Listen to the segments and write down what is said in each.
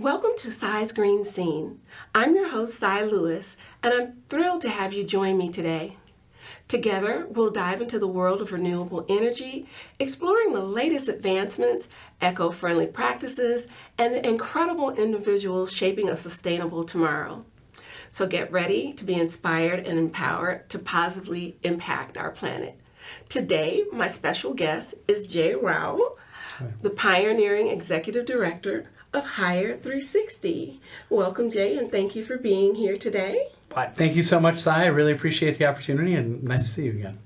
Welcome to Sy's Green Scene. I'm your host, Sy Lewis, and I'm thrilled to have you join me today. Together, we'll dive into the world of renewable energy, exploring the latest advancements, eco-friendly practices, and the incredible individuals shaping a sustainable tomorrow. So get ready to be inspired and empowered to positively impact our planet. Today, my special guest is Jay Rowell, the pioneering executive director of Hire 360. Welcome, Jay, and thank you for being here today. Thank you so much, Sy. I really appreciate the opportunity, and nice to see you again.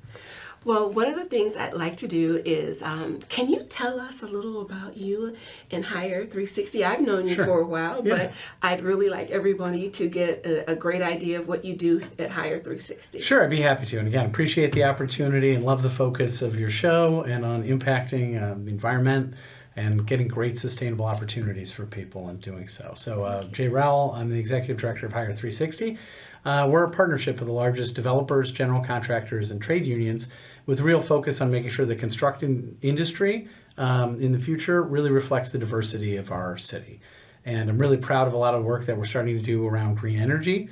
Well, one of the things I'd like to do is, can you tell us a little about you and Hire 360? I've known you for a while, but I'd really like everybody to get a great idea of what you do at Hire 360. Sure, I'd be happy to. And again, appreciate the opportunity and love the focus of your show and on impacting the environment and getting great sustainable opportunities for people in doing so. So Jay Rowell, I'm the Executive Director of Hire 360. We're a partnership with the largest developers, general contractors, and trade unions with real focus on making sure the construction industry in the future really reflects the diversity of our city. And I'm really proud of a lot of the work that we're starting to do around green energy.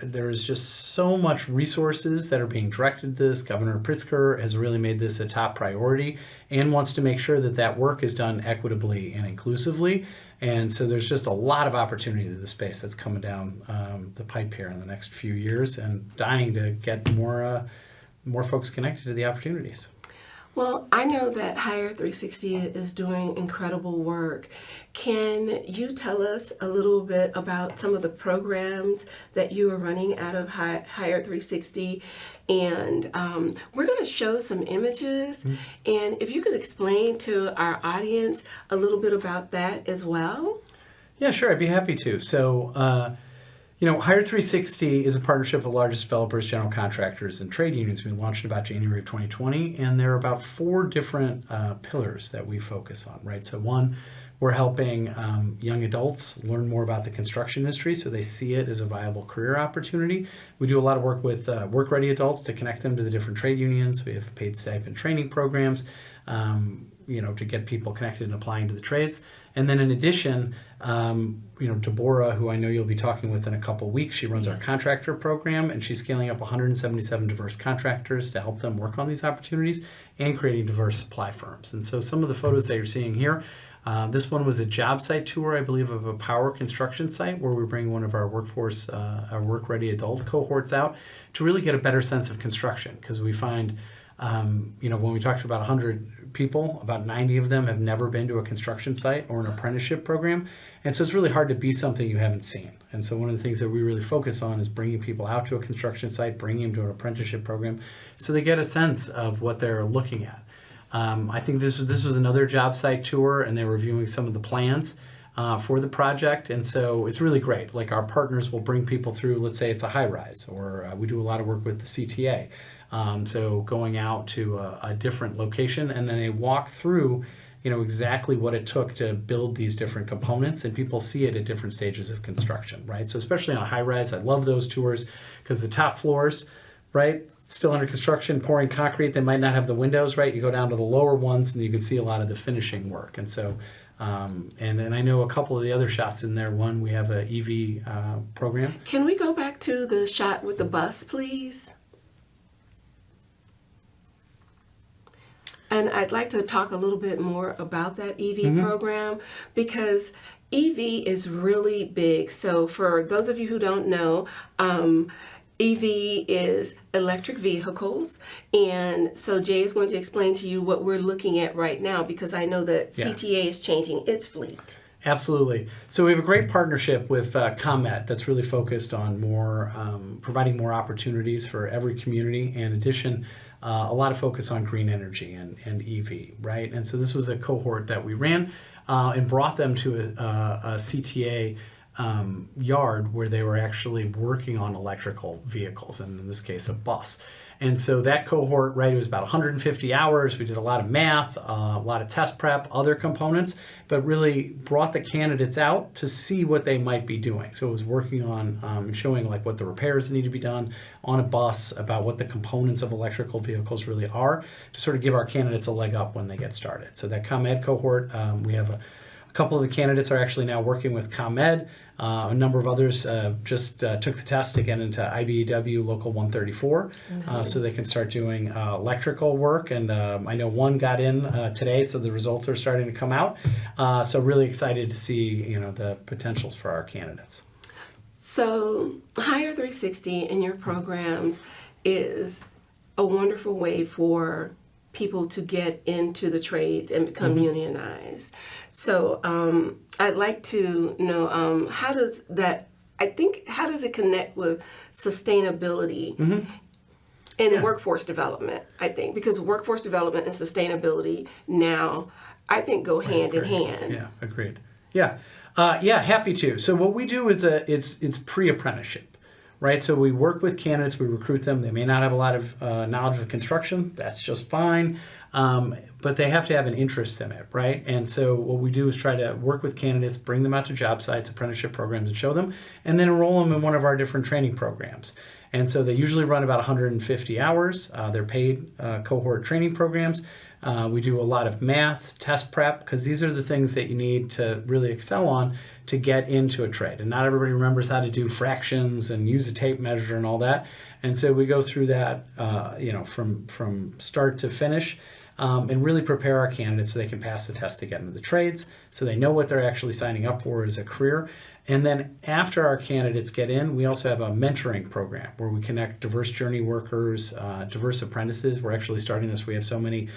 There's just so much resources that are being directed to this. Governor Pritzker has really made this a top priority and wants to make sure that that work is done equitably and inclusively. And so there's just a lot of opportunity in the space that's coming down the pipe here in the next few years, and dying to get more folks connected to the opportunities. Well, I know that Hire 360 is doing incredible work. Can you tell us a little bit about some of the programs that you are running out of Hire 360? And we're going to show some images. Mm-hmm. And if you could explain to our audience a little bit about that as well. Yeah, sure. I'd be happy to. So, Hire 360 is a partnership with the largest developers, general contractors, and trade unions. We launched in about January of 2020, and there are about 4 different pillars that we focus on, right? So one, we're helping young adults learn more about the construction industry so they see it as a viable career opportunity. We do a lot of work with work-ready adults to connect them to the different trade unions. We have paid stipend training programs, to get people connected and applying to the trades. And then in addition, Deborah, who I know you'll be talking with in a couple weeks, she runs our contractor program, and she's scaling up 177 diverse contractors to help them work on these opportunities and creating diverse supply firms. And so some of the photos that you're seeing here, this one was a job site tour, I believe, of a power construction site where we bring one of our workforce, our work-ready adult cohorts out to really get a better sense of construction, because we find when we talked to about 100 people, about 90 of them have never been to a construction site or an apprenticeship program. And so it's really hard to be something you haven't seen. And so one of the things that we really focus on is bringing people out to a construction site, bringing them to an apprenticeship program so they get a sense of what they're looking at. I think this was another job site tour, and they were reviewing some of the plans for the project. And so it's really great. Like, our partners will bring people through, let's say it's a high rise, or we do a lot of work with the CTA. So going out to a different location, and then they walk through, exactly what it took to build these different components, and people see it at different stages of construction, right? So especially on a high rise, I love those tours because the top floors, right, still under construction, pouring concrete, they might not have the windows, right? You go down to the lower ones and you can see a lot of the finishing work. And so, and I know a couple of the other shots in there. One, we have an EV program. Can we go back to the shot with the bus, please? And I'd like to talk a little bit more about that EV program, because EV is really big. So for those of you who don't know, EV is electric vehicles. And so Jay is going to explain to you what we're looking at right now, because I know that CTA is changing its fleet. Absolutely. So we have a great partnership with ComEd that's really focused on more providing more opportunities for every community. And in addition, a lot of focus on green energy and EV, right? And so this was a cohort that we ran and brought them to a CTA yard where they were actually working on electrical vehicles, and in this case, a bus. And so that cohort, right, it was about 150 hours. We did a lot of math, a lot of test prep, other components, but really brought the candidates out to see what they might be doing. So it was working on showing like what the repairs need to be done on a bus, about what the components of electrical vehicles really are, to sort of give our candidates a leg up when they get started. So that ComEd cohort, we have a couple of the candidates are actually now working with ComEd. A number of others just took the test to get into IBEW Local 134, so they can start doing electrical work. And I know one got in today, so the results are starting to come out. So really excited to see the potentials for our candidates. So Hire 360 in your programs is a wonderful way for people to get into the trades and become unionized. So I'd like to know how does it connect with sustainability in workforce development, I think, because workforce development and sustainability now, I think, go hand in hand. Yeah, agreed. Yeah, happy to. So what we do is it's pre-apprenticeship. Right, so we work with candidates, we recruit them. They may not have a lot of knowledge of construction. That's just fine, but they have to have an interest in it, right? And so what we do is try to work with candidates, bring them out to job sites, apprenticeship programs, and show them, and then enroll them in one of our different training programs. And so they usually run about 150 hours. They're paid cohort training programs. We do a lot of math, test prep, because these are the things that you need to really excel on to get into a trade. And not everybody remembers how to do fractions and use a tape measure and all that. And so we go through that, from start to finish, and really prepare our candidates so they can pass the test to get into the trades, so they know what they're actually signing up for as a career. And then after our candidates get in, we also have a mentoring program where we connect diverse journey workers, diverse apprentices. We're actually starting this. We have so many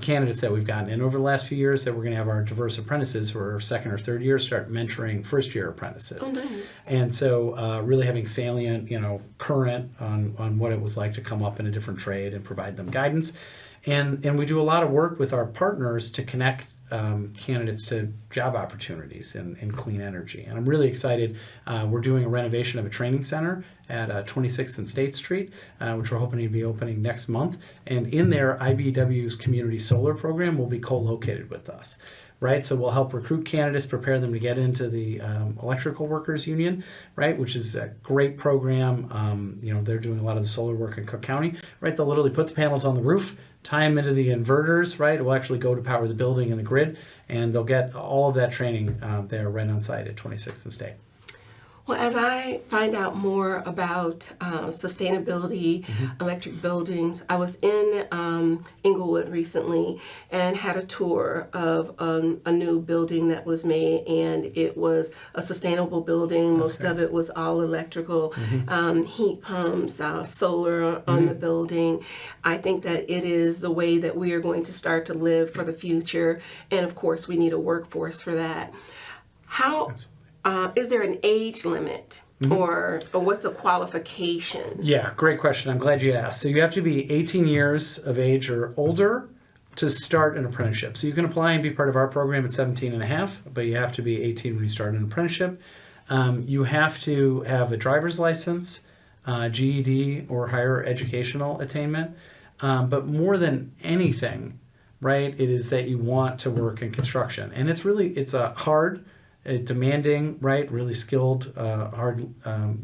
candidates that we've gotten in over the last few years that we're going to have our diverse apprentices who are second or third year start mentoring first year apprentices. Oh, nice. And so really having salient, current on what it was like to come up in a different trade and provide them guidance. And we do a lot of work with our partners to connect candidates to job opportunities in clean energy. And I'm really excited. We're doing a renovation of a training center at 26th and State Street, which we're hoping to be opening next month. And in there, IBEW's Community Solar Program will be co-located with us. Right, so we'll help recruit candidates, prepare them to get into the Electrical Workers Union, right, which is a great program. They're doing a lot of the solar work in Cook County, right? They'll literally put the panels on the roof, tie them into the inverters, right? It will actually go to power the building and the grid, and they'll get all of that training there right on site at 26th and State. Well, as I find out more about sustainability, electric buildings, I was in Inglewood recently and had a tour of a new building that was made, and it was a sustainable building. Most of it was all electrical, heat pumps, solar on the building. I think that it is the way that we are going to start to live for the future, and of course, we need a workforce for that. Is there an age limit or what's a qualification? Yeah, great question. I'm glad you asked. So you have to be 18 years of age or older to start an apprenticeship. So you can apply and be part of our program at 17 and a half, but you have to be 18 when you start an apprenticeship. You have to have a driver's license, GED, or higher educational attainment. But more than anything, right, it is that you want to work in construction. And it's a hard, demanding, right, really skilled, hard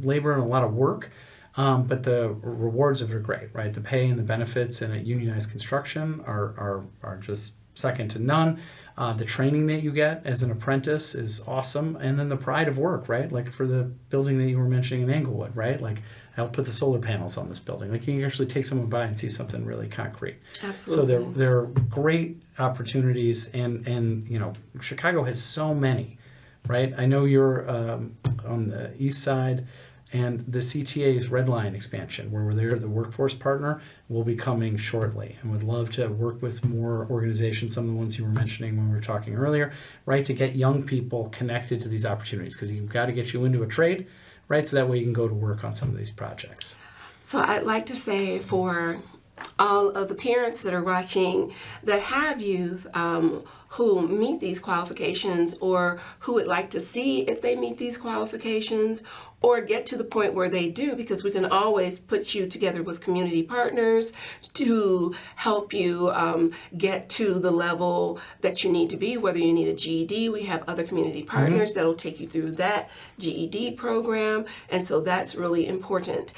labor and a lot of work, but the rewards of it are great, right? The pay and the benefits in a unionized construction are just second to none. The training that you get as an apprentice is awesome, and then the pride of work, right? Like for the building that you were mentioning in Englewood, right? Like I'll put the solar panels on this building. Like you can actually take someone by and see something really concrete. Absolutely. So there are great opportunities, and Chicago has so many. Right, I know you're on the east side, and the CTA's Red Line expansion, where we're there, the workforce partner, will be coming shortly, and would love to work with more organizations, some of the ones you were mentioning when we were talking earlier, right, to get young people connected to these opportunities, because you've got to get you into a trade, right, so that way you can go to work on some of these projects. So I'd like to say for all of the parents that are watching that have youth who meet these qualifications, or who would like to see if they meet these qualifications, or get to the point where they do, because we can always put you together with community partners to help you get to the level that you need to be, whether you need a GED. We have other community partners that'll take you through that GED program, and so that's really important.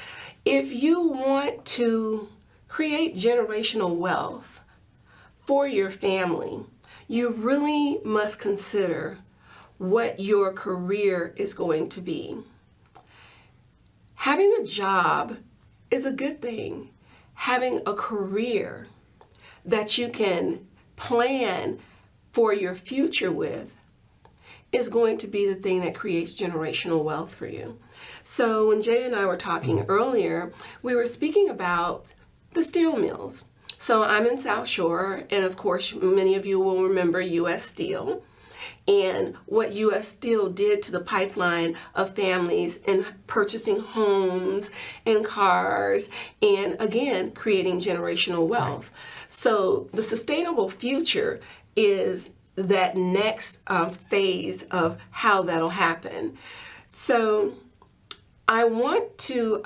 If you want to create generational wealth for your family, you really must consider what your career is going to be. Having a job is a good thing. Having a career that you can plan for your future with is going to be the thing that creates generational wealth for you. So when Jay and I were talking earlier, we were speaking about the steel mills. So I'm in South Shore, and of course, many of you will remember U.S. Steel and what U.S. Steel did to the pipeline of families in purchasing homes and cars, and again, creating generational wealth. Right. So the sustainable future is that next phase of how that'll happen. So I want to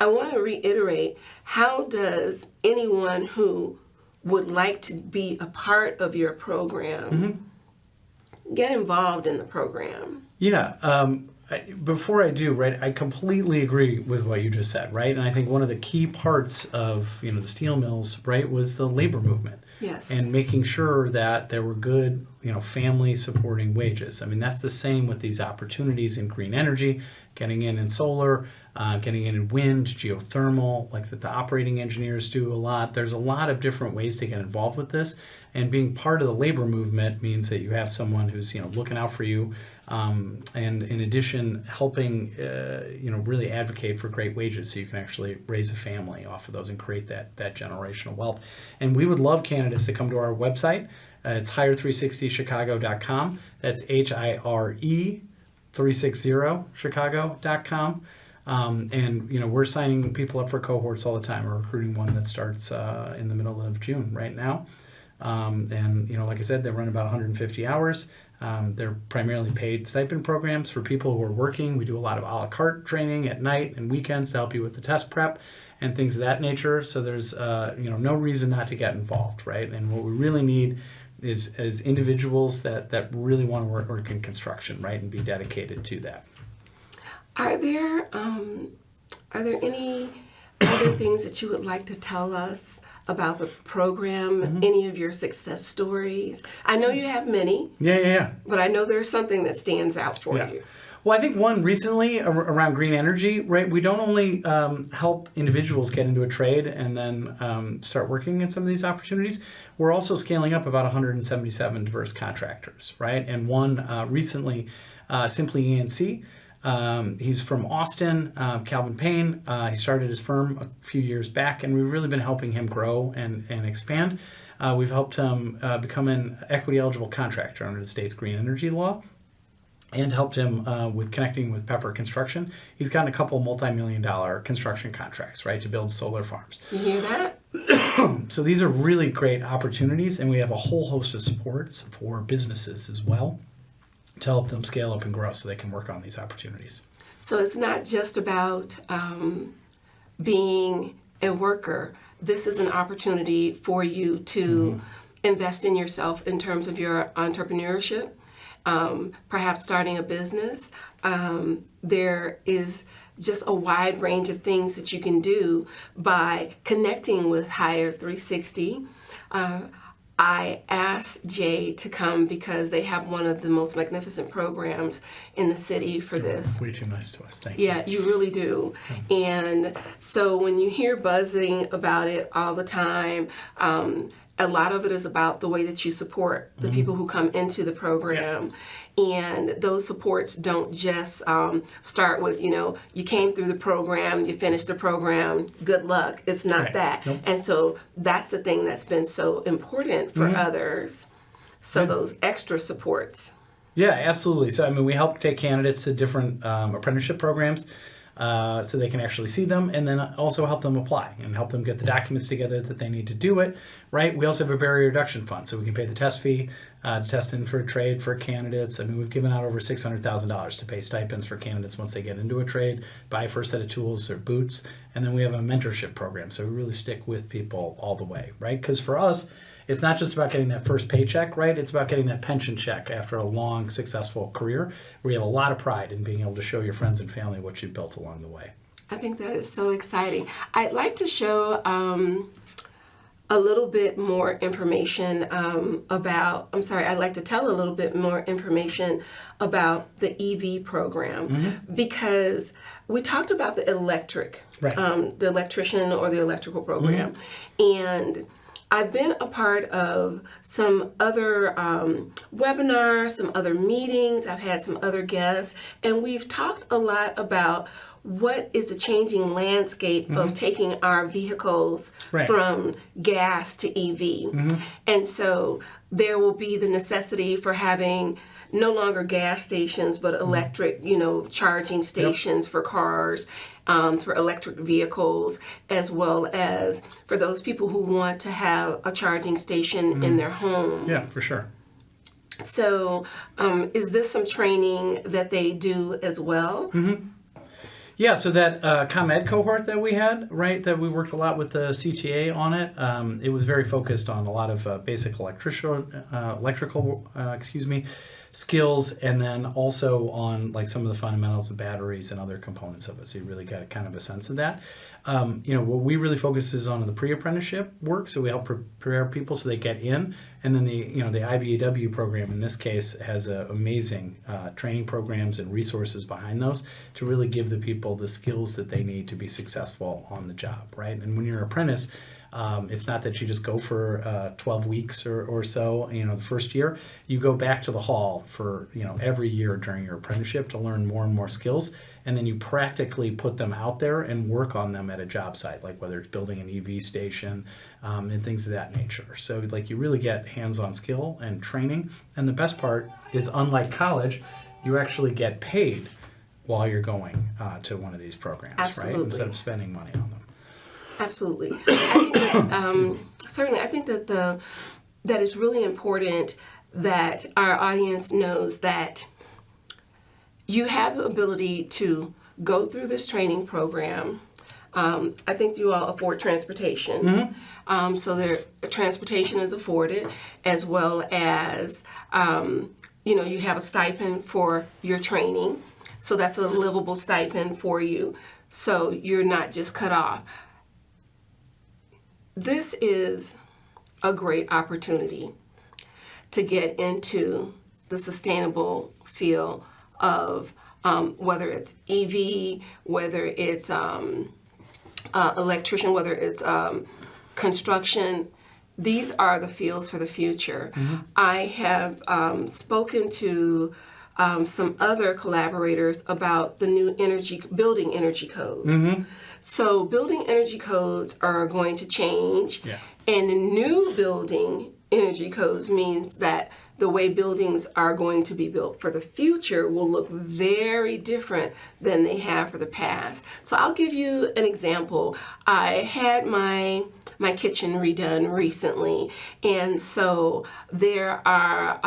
reiterate, how does anyone who would like to be a part of your program get involved in the program? Yeah. Before I do, right, I completely agree with what you just said, right? And I think one of the key parts of, the steel mills, right, was the labor movement. Yes. And making sure that there were good, family supporting wages. I mean, that's the same with these opportunities in green energy, getting in solar, getting in wind, geothermal, like that the operating engineers do a lot. There's a lot of different ways to get involved with this. And being part of the labor movement means that you have someone who's, looking out for you, and in addition, helping, really advocate for great wages so you can actually raise a family off of those and create that generational wealth. And we would love candidates to come to our website. It's hire360chicago.com. That's HIRE360chicago.com. And we're signing people up for cohorts all the time. We're recruiting one that starts in the middle of June right now. And like I said, they run about 150 hours. They're primarily paid stipend programs for people who are working. We do a lot of a la carte training at night and weekends to help you with the test prep and things of that nature. So there's no reason not to get involved, right? And what we really need is individuals that really want to work in construction, right, and be dedicated to that. Are there any other things that you would like to tell us about the program? Any of your success stories? I know you have many. Yeah. But I know there's something that stands out for you. Well, I think one recently around green energy, right? We don't only help individuals get into a trade and then start working in some of these opportunities. We're also scaling up about 177 diverse contractors, right? And one recently, Simply ENC. He's from Austin, Calvin Payne. He started his firm a few years back, and we've really been helping him grow and expand. We've helped him become an equity eligible contractor under the state's green energy law, and helped him with connecting with Pepper Construction. He's gotten a couple multi-million-dollar construction contracts, right, to build solar farms. You hear that? So these are really great opportunities, and we have a whole host of supports for businesses as well to help them scale up and grow so they can work on these opportunities. So it's not just about being a worker. This is an opportunity for you to invest in yourself in terms of your entrepreneurship, perhaps starting a business. There is just a wide range of things that you can do by connecting with Hire 360. I asked Jay to come because they have one of the most magnificent programs in the city for this. Way too nice to us. Thank you. Yeah, you really do. And so when you hear buzzing about it all the time, a lot of it is about the way that you support the people who come into the program. And those supports don't just start with, you came through the program, you finished the program, good luck. It's not that. Nope. And so that's the thing that's been so important for others. So those extra supports. Yeah, absolutely. So, we help take candidates to different apprenticeship programs so they can actually see them, and then also help them apply and help them get the documents together that they need to do it, right? We also have a barrier reduction fund, so we can pay the test fee to test in for a trade for candidates. We've given out over $600,000 to pay stipends for candidates once they get into a trade, buy a first set of tools or boots, and then we have a mentorship program, so we really stick with people all the way, right? Because for us, it's not just about getting that first paycheck, right? It's about getting that pension check after a long, successful career where you have a lot of pride in being able to show your friends and family what you've built along the way. I think that is so exciting. I'd like to show a little bit more information I'd like to tell a little bit more information about the EV program, because we talked about the electric, Right. The electrician or the electrical program. And I've been a part of some other webinars, some other meetings. I've had some other guests, and we've talked a lot about what is the changing landscape of taking our vehicles Right. from gas to EV. And so there will be the necessity for having no longer gas stations, but electric, charging stations for cars, for electric vehicles, as well as for those people who want to have a charging station in their homes. Yeah, for sure. So is this some training that they do as well? Yeah, so that ComEd cohort that we had, right, that we worked a lot with the CTA on it, it was very focused on a lot of basic electrical skills, and then also on like some of the fundamentals of batteries and other components of it. So you really got kind of a sense of that. What we really focus is on the pre-apprenticeship work. So we help prepare people so they get in, and then the IBAW program in this case has amazing training programs and resources behind those to really give the people the skills that they need to be successful on the job, right? And when you're an apprentice, it's not that you just go for 12 weeks or so, the first year. You go back to the hall for, every year during your apprenticeship to learn more and more skills. And then you practically put them out there and work on them at a job site, like whether it's building an EV station and things of that nature. So like you really get hands-on skill and training. And the best part is, unlike college, you actually get paid while you're going to one of these programs, Absolutely. right? Instead of spending money on them. Absolutely. I think that, certainly, I think that that it's really important that our audience knows that you have the ability to go through this training program. I think you all afford transportation. So transportation is afforded, as well as, you have a stipend for your training. So that's a livable stipend for you. So you're not just cut off. This is a great opportunity to get into the sustainable field of whether it's EV, whether it's electrician, whether it's construction. These are the fields for the future. I have spoken to some other collaborators about the new building energy codes. So building energy codes are going to change, and the new building energy codes means that the way buildings are going to be built for the future will look very different than they have for the past. So I'll give you an example. I had my kitchen redone recently, and so there are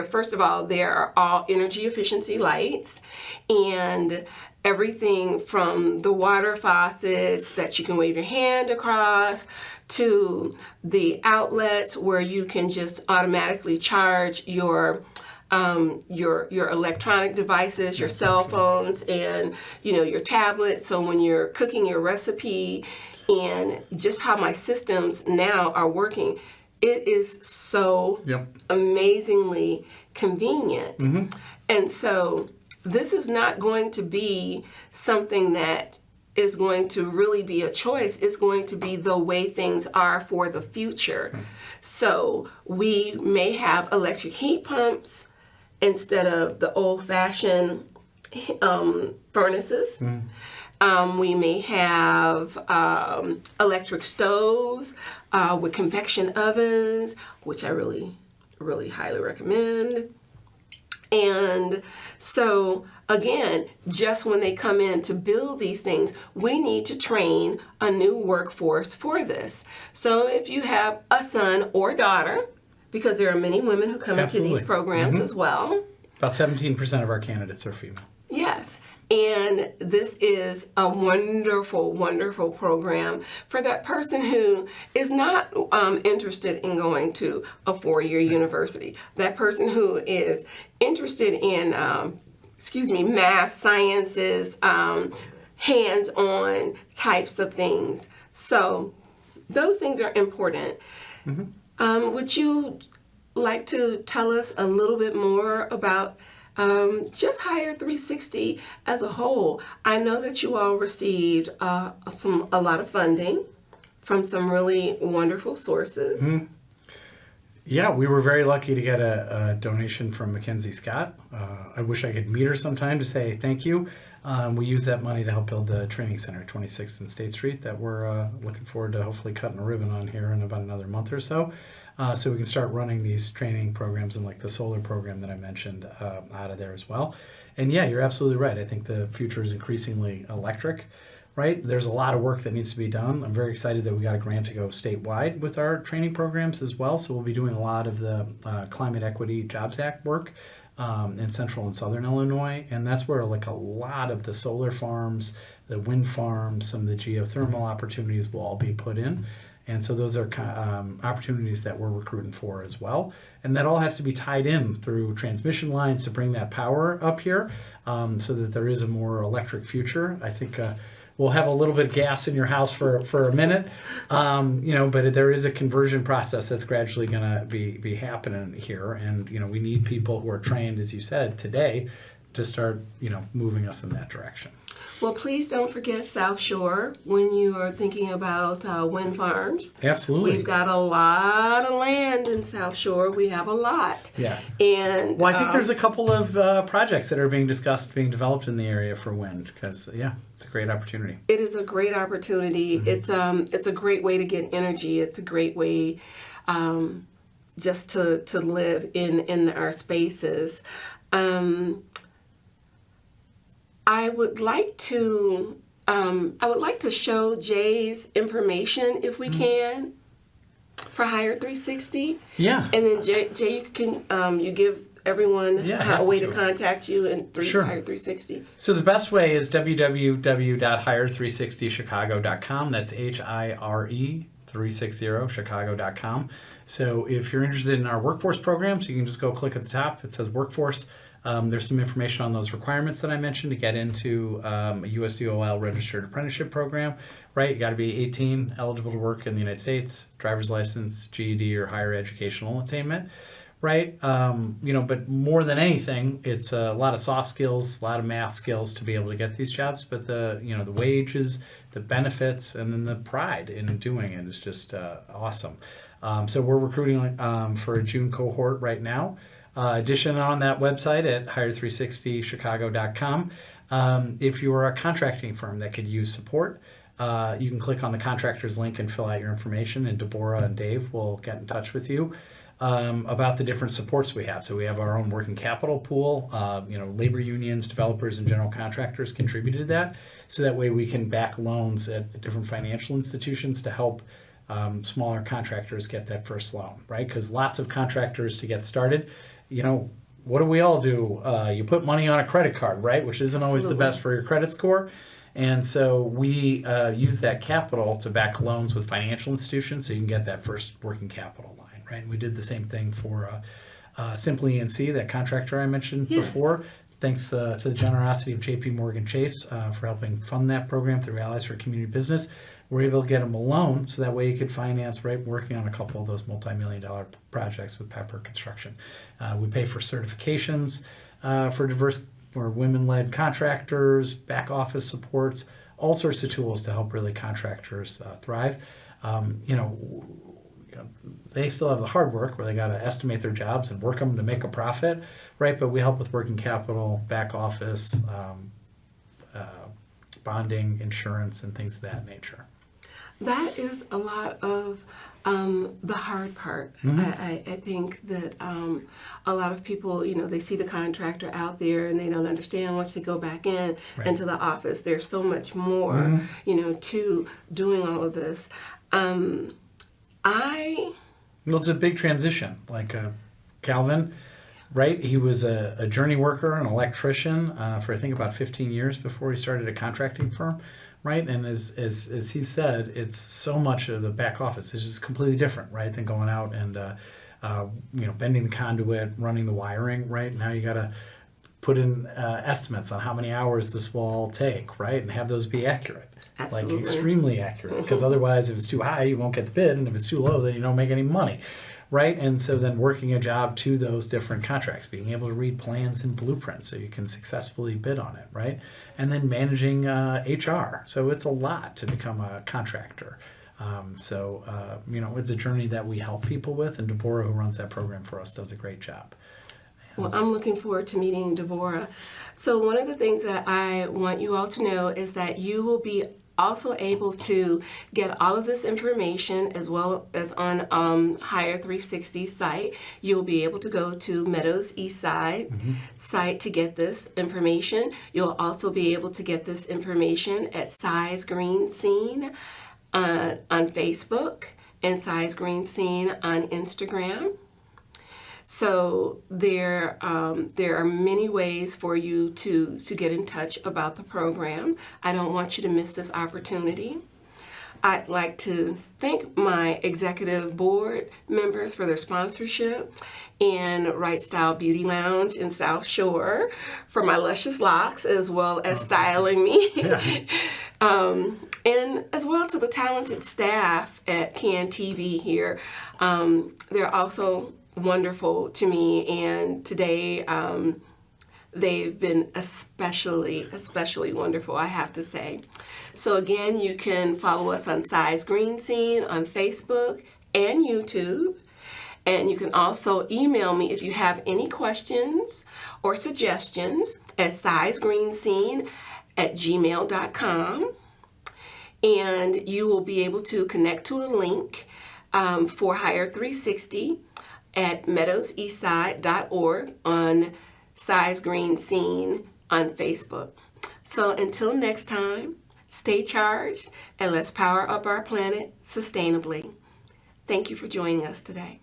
first of all, there are all energy efficiency lights, and everything from the water faucets that you can wave your hand across to the outlets where you can just automatically charge your electronic devices, your cell phones, and your tablets. So when you're cooking your recipe, and just how my systems now are working, it is so amazingly convenient. And so this is not going to be something that is going to really be a choice. It's going to be the way things are for the future. So we may have electric heat pumps instead of the old-fashioned furnaces. We may have electric stoves with convection ovens, which I really, really highly recommend. And so, again, just when they come in to build these things, we need to train a new workforce for this. So if you have a son or daughter, because there are many women who come into these programs as well. About 17% of our candidates are female. Yes. And this is a wonderful, wonderful program for that person who is not interested in going to a four-year university. That person who is interested in, math, sciences, hands-on types of things. So those things are important. Would you like to tell us a little bit more about just Hire 360 as a whole? I know that you all received a lot of funding from some really wonderful sources. Yeah, we were very lucky to get a donation from Mackenzie Scott. I wish I could meet her sometime to say thank you. We used that money to help build the training center at 26th and State Street that we're looking forward to hopefully cutting a ribbon on here in about another month or so. So we can start running these training programs and like the solar program that I mentioned out of there as well. And yeah, you're absolutely right. I think the future is increasingly electric. Right? There's a lot of work that needs to be done. I'm very excited that we got a grant to go statewide with our training programs as well. So we'll be doing a lot of the Climate Equity Jobs Act work in central and southern Illinois. And that's where like a lot of the solar farms, the wind farms, some of the geothermal opportunities will all be put in. And so those are opportunities that we're recruiting for as well. And that all has to be tied in through transmission lines to bring that power up here so that there is a more electric future. I think we'll have a little bit of gas in your house for a minute, but there is a conversion process that's gradually going to be happening here. And, we need people who are trained, as you said, today to start, moving us in that direction. Well, please don't forget South Shore when you are thinking about wind farms. Absolutely. We've got a lot of land in South Shore. We have a lot. Yeah. And well, I think there's a couple of projects that are being developed in the area for wind because, it's a great opportunity. It is a great opportunity. Mm-hmm. It's a great way to get energy. It's a great way just to live in our spaces. I would like to show Jay's information if we can for Hire 360. Yeah. And then Jay, you can you give everyone a way to contact you and Hire 360. So the best way is www.hire360chicago.com. That's HIRE 360chicago.com. So if you're interested in our workforce programs, you can just go click at the top. It says workforce. There's some information on those requirements that I mentioned to get into a USDOL registered apprenticeship program, right? You got to be 18, eligible to work in the United States, driver's license, GED, or higher educational attainment, right? But more than anything, it's a lot of soft skills, a lot of math skills to be able to get these jobs. But the wages, the benefits, and then the pride in doing it is just awesome. So we're recruiting for a June cohort right now. Addition on that website at hire360chicago.com. If you are a contracting firm that could use support, you can click on the contractors link and fill out your information, and Deborah and Dave will get in touch with you about the different supports we have. So we have our own working capital pool. Labor unions, developers, and general contractors contributed to that. So that way we can back loans at different financial institutions to help smaller contractors get that first loan, right? Because lots of contractors to get started, what do we all do? You put money on a credit card, right? Which isn't always the best for your credit score. And so we use that capital to back loans with financial institutions so you can get that first working capital line, right? And we did the same thing for Simply ENC, that contractor I mentioned before. Thanks to the generosity of JP Morgan Chase for helping fund that program through Allies for Community Business. We're able to get them a loan so that way you could finance, right, working on a couple of those multi-million-dollar projects with Pepper Construction. We pay for certifications for women-led contractors, back office supports, all sorts of tools to help really contractors thrive. They still have the hard work where they got to estimate their jobs and work them to make a profit, right? But we help with working capital, back office, bonding, insurance, and things of that nature. That is a lot of the hard part. Mm-hmm. I think that a lot of people, they see the contractor out there and they don't understand once they go back into the office. There's so much more, to doing all of this. Well, it's a big transition. Like Calvin, right? He was a journey worker, an electrician for I think about 15 years before he started a contracting firm, right? And as he said, it's so much of the back office. It's just completely different, right, than going out and bending the conduit, running the wiring, right? Now you got to put in estimates on how many hours this will all take, right? And have those be accurate. Absolutely. Like extremely accurate. Because otherwise, if it's too high, you won't get the bid. And if it's too low, then you don't make any money. Right? And so then working a job to those different contracts, being able to read plans and blueprints so you can successfully bid on it, right? And then managing HR. So it's a lot to become a contractor. It's a journey that we help people with, and Deborah, who runs that program for us, does a great job. Well, I'm looking forward to meeting Deborah. So one of the things that I want you all to know is that you will be also able to get all of this information as well as on Hire 360 site. You'll be able to go to Meadows Eastside site to get this information. You'll also be able to get this information at Sy's Green Scene on Facebook and Sy's Green Scene on Instagram. So there are many ways for you to get in touch about the program. I don't want you to miss this opportunity. I'd like to thank my executive board members for their sponsorship, and Right Style Beauty Lounge in South Shore for my luscious locks, as well as styling me. Yeah. And as well to the talented staff at CAN TV here. They're also wonderful to me, and today they've been especially wonderful, I have to say. So again, you can follow us on Sy's Green Scene on Facebook and YouTube, and you can also email me if you have any questions or suggestions at sizegreenscene@gmail.com, and you will be able to connect to a link for Hire 360 at meadowseastside.org on Sy's Green Scene on Facebook. So until next time, stay charged and let's power up our planet sustainably. Thank you for joining us today.